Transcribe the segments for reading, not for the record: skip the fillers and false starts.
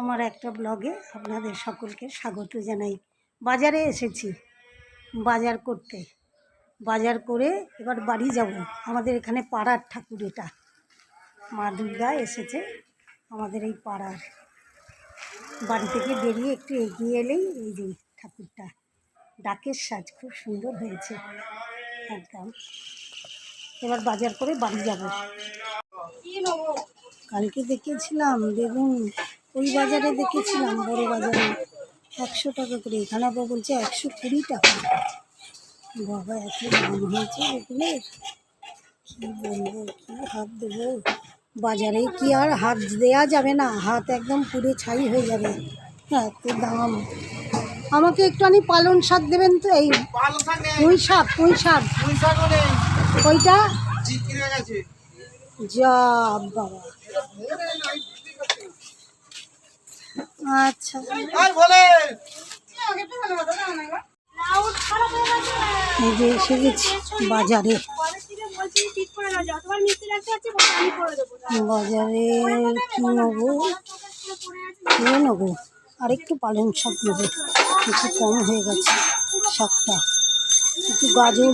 আমার একটা ব্লগে আপনাদের সকলকে স্বাগত জানাই। বাজারে এসেছি বাজার করতে, বাজার করে এবার বাড়ি যাব। আমাদের এখানে পাড়ার ঠাকুর, এটা মা দুর্গা এসেছে আমাদের এই পাড়ার। বাড়ি থেকে বেরিয়ে একটু এগিয়ে এলেই এই যে ঠাকুরটা, ডাকের সাজ খুব সুন্দর হয়েছে একদম। এবার বাজার করে বাড়ি যাব। কালকে দেখেছিলাম বেগুন, ওই বাজারে দেখেছিলাম বড় বাজারে 100 টাকা করে, এখানে আবার বলছে 120 টাকা। বাবা এত দাম হয়েছে বেগুনের, কী বলবো, কী হাত দেবো। বাজারে কি আর হাত দেওয়া যাবে না, হাত একদম পুরো ছাই হয়ে যাবে, এত দাম। আমাকে একটুখানি পালং শাক দেবেন তো, এই পুঁই শাক ওইটা যা বাবা। আচ্ছা এই যে এসে গেছি বাজারে। বাজারে কি নেবো, নেবো আর একটু পালং শাক নেবো, একটু কম হয়ে গেছে শাকটা। একটু গাজর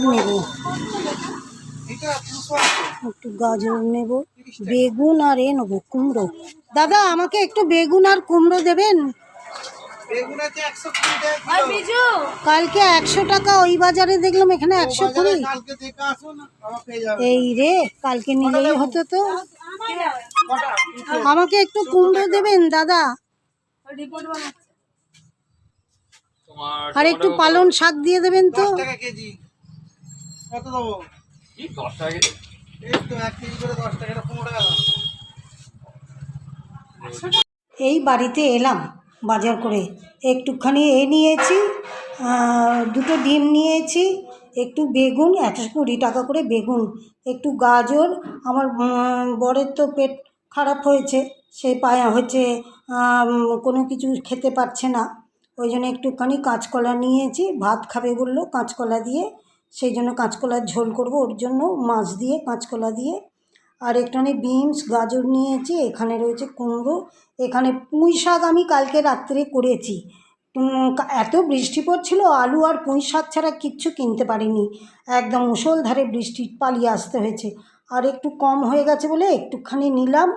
নেব, বেগুন আর নেবো কুমড়ো। দাদা আমাকে একটু বেগুন আর কুমড়ো দেবেন। কালকে 100 টাকা ওই বাজারে দেখলাম, এখানে 120। এই রে, কালকে নিলেই হতো তো। আমাকে একটু কুমড়ো দেবেন দাদা, আর একটু পালং শাক দিয়ে দেবেন তো। এই বাড়িতে এলাম বাজার করে, একটুখানি নিয়েছি, দুটো ডিম নিয়েছি, একটু বেগুন 120 টাকা করে বেগুন, একটু গাজর। আমার বরের তো পেট খারাপ হয়েছে, সে পায়া হচ্ছে কোনো কিছু খেতে পারছে না, ওই জন্য একটুখানি কাঁচকলা নিয়েছি। ভাত খাবে বললো কাঁচকলা দিয়ে, সেই জন্য কাঁচকলার ঝোল করব, ওর জন্য মাছ দিয়ে কাঁচকলা দিয়ে। আর একটুখানি বিনস গাজর নিয়েছি, এখানে রয়েছে কুমড়ো, এখানে পুঁই শাক আমি কালকে রাত্রে করেছি। এত বৃষ্টি পড়ছিল, আলু আর পুঁই শাক ছাড়া কিচ্ছু কিনতে পারিনি, একদম মুষলধারে বৃষ্টি, পালিয়ে আসতে হয়েছে। আর একটু কম হয়ে গেছে বলে একটুখানি নিলাম,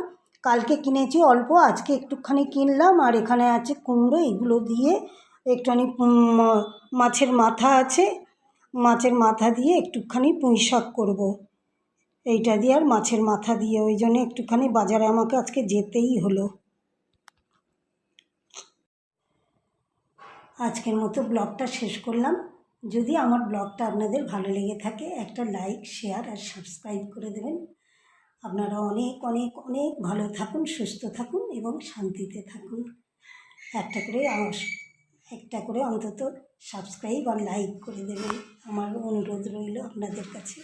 কালকে কিনেছি অল্প, আজকে একটুখানি কিনলাম। আর এখানে আছে কুমড়ো, এগুলো দিয়ে একটুখানি মাছের মাথা আছে, মাছের মাথা দিয়ে একটুখানি পুঁই শাক করবো, এইটা দিয়ে আর মাছের মাথা দিয়ে, ওই জন্য একটুখানি বাজারে আমাকে আজকে যেতেই হলো। আজকের মতো ব্লগটা শেষ করলাম। যদি আমার ব্লগটা আপনাদের ভালো লেগে থাকে, একটা লাইক, শেয়ার আর সাবস্ক্রাইব করে দেবেন। আপনারা অনেক অনেক অনেক ভালো থাকুন, সুস্থ থাকুন এবং শান্তিতে থাকুন। একটা করে অন্তত সাবস্ক্রাইব আর লাইক করে দেবেন, আমার অনুরোধ রইল আপনাদের কাছে।